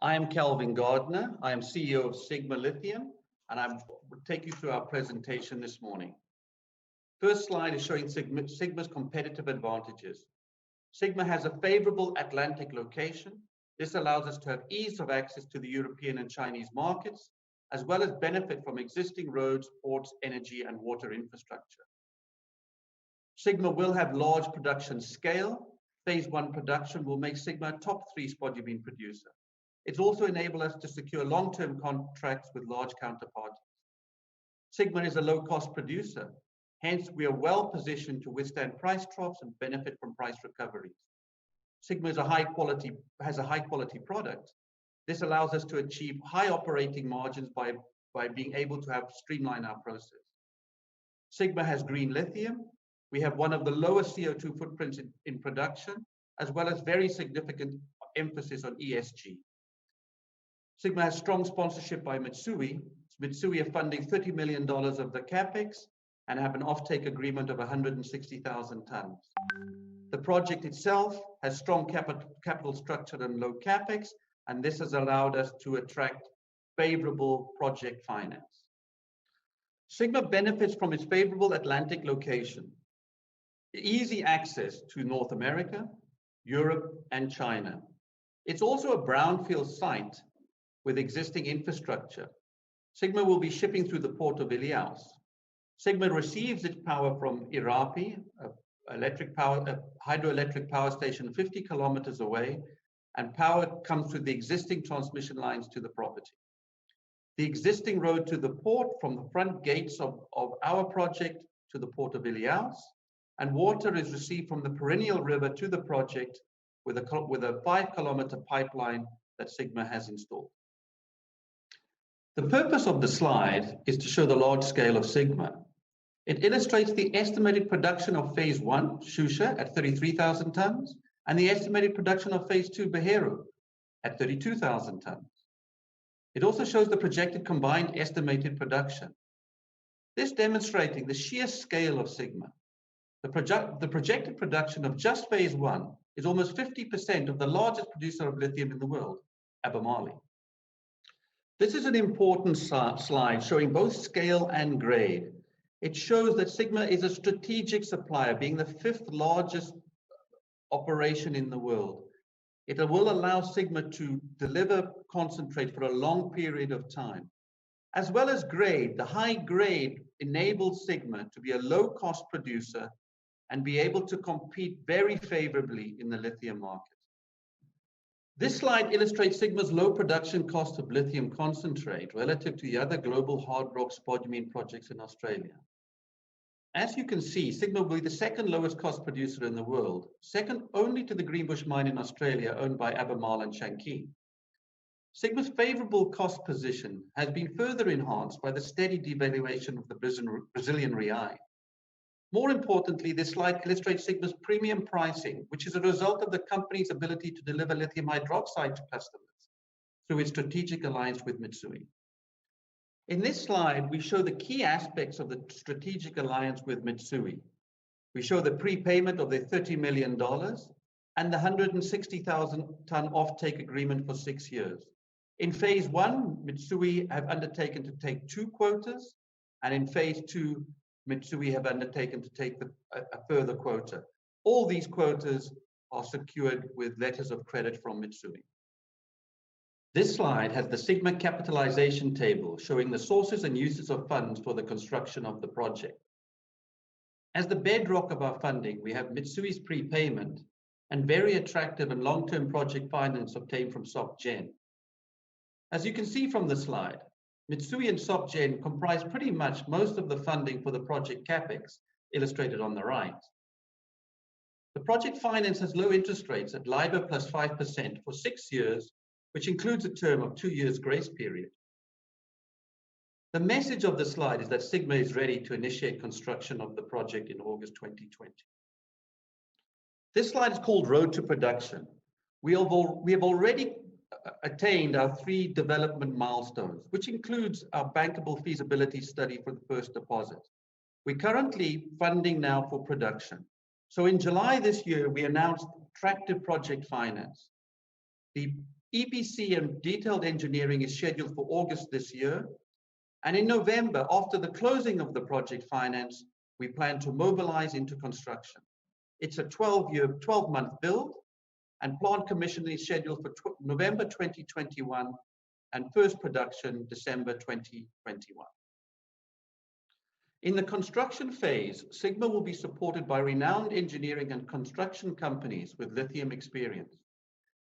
I am Calvin Gardner. I am CEO of Sigma Lithium, and I will take you through our presentation this morning. First slide is showing Sigma's competitive advantages. Sigma has a favorable Atlantic location. This allows us to have ease of access to the European and Chinese markets, as well as benefit from existing roads, ports, energy, and water infrastructure. Sigma will have large production scale. Phase 1 production will make Sigma a top 3 spodumene producer. It's also enabled us to secure long-term contracts with large counterparties. Sigma is a low-cost producer. Hence, we are well positioned to withstand price troughs and benefit from price recoveries. Sigma has a high-quality product. This allows us to achieve high operating margins by being able to streamline our process. Sigma has green lithium. We have one of the lowest CO2 footprints in production, as well as very significant emphasis on ESG. Sigma has strong sponsorship by Mitsui. Mitsui are funding $30 million of the CapEx and have an offtake agreement of 160,000 tons. The project itself has strong capital structure and low CapEx, and this has allowed us to attract favorable project finance. Sigma benefits from its favorable Atlantic location, easy access to North America, Europe, and China. It's also a brownfield site with existing infrastructure. Sigma will be shipping through the port of Ilhéus. Sigma receives its power from Irapi, a hydroelectric power station 50 kilometers away, and power comes through the existing transmission lines to the property. The existing road to the port from the front gates of our project to the port of Ilhéus, and water is received from the perennial river to the project with a 5-kilometer pipeline that Sigma has installed. The purpose of the slide is to show the large scale of Sigma. It illustrates the estimated production of phase 1, Xuxa, at 33,000 tons, and the estimated production of phase 2, Beheru, at 32,000 tons. It also shows the projected combined estimated production. This demonstrating the sheer scale of Sigma. The projected production of just phase 1 is almost 50% of the largest producer of lithium in the world, Albemarle. This is an important slide showing both scale and grade. It shows that Sigma is a strategic supplier, being the 5th largest operation in the world. It will allow Sigma to deliver concentrate for a long period of time. As well as grade, the high grade enables Sigma to be a low-cost producer and be able to compete very favorably in the lithium market. This slide illustrates Sigma's low production cost of lithium concentrate relative to the other global hard rock spodumene projects in Australia. As you can see, Sigma will be the 2nd lowest cost producer in the world, second only to the Greenbush mine in Australia owned by Albemarle and Shaanxi. Sigma's favorable cost position has been further enhanced by the steady devaluation of the Brazilian real. More importantly, this slide illustrates Sigma's premium pricing, which is a result of the company's ability to deliver lithium hydroxide to customers through its strategic alliance with Mitsui. In this slide, we show the key aspects of the strategic alliance with Mitsui. We show the prepayment of the $30 million and the 160,000 ton offtake agreement for 6 years. In phase 1, Mitsui have undertaken to take 2 quotas, and in phase 2, Mitsui have undertaken to take a further quota. All these quotas are secured with letters of credit from Mitsui. This slide has the Sigma capitalization table showing the sources and uses of funds for the construction of the project. As the bedrock of our funding, we have Mitsui's prepayment and very attractive and long-term project finance obtained from SocGen. As you can see from the slide, Mitsui and SocGen comprise pretty much most of the funding for the project CapEx, illustrated on the right. The project finance has low interest rates at LIBOR plus 5% for 6 years, which includes a term of 2 years grace period. The message of the slide is that Sigma is ready to initiate construction of the project in August 2020. This slide is called Road to Production. We have already attained our 3 development milestones, which includes our bankable feasibility study for the first deposit. We're currently funding now for production. So in July this year, we announced attractive project finance. The EPC and detailed engineering is scheduled for August this year. And in November, after the closing of the project finance, we plan to mobilize into construction. It's a 12-month build, and plant commissioning is scheduled for November 2021 and first production December 2021. In the construction phase, Sigma will be supported by renowned engineering and construction companies with lithium experience.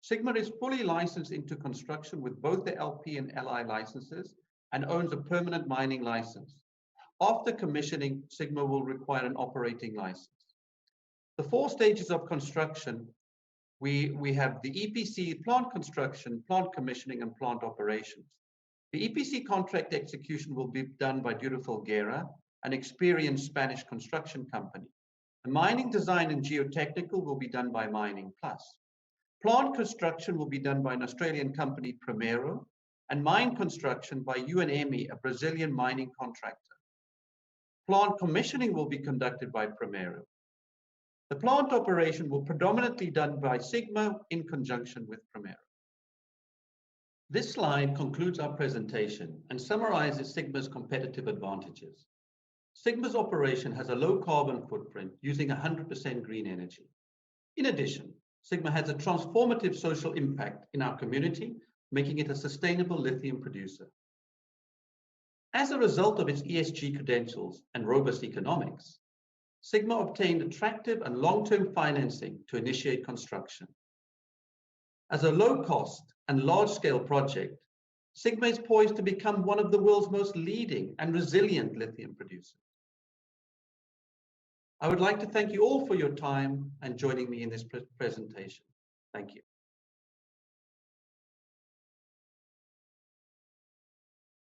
Sigma is fully licensed into construction with both the LP and LI licenses and owns a permanent mining license. After commissioning, Sigma will require an operating license. The 4 stages of construction, we have the EPC, plant construction, plant commissioning, and plant operations. The EPC contract execution will be done by Dura Folguera, an experienced Spanish construction company. The mining design and geotechnical will be done by Mining Plus. Plant construction will be done by an Australian company, Primero, and mine construction by UNME, a Brazilian mining contractor. Plant commissioning will be conducted by Primero. The plant operation will predominantly be done by Sigma in conjunction with Primero. This slide concludes our presentation and summarizes Sigma's competitive advantages. Sigma's operation has a low carbon footprint using 100% green energy. In addition, Sigma has a transformative social impact in our community, making it a sustainable lithium producer. As a result of its ESG credentials and robust economics, Sigma obtained attractive and long-term financing to initiate construction. As a low-cost and large-scale project, Sigma is poised to become one of the world's most leading and resilient lithium producers. I would like to thank you all for your time and joining me in this presentation. Thank you.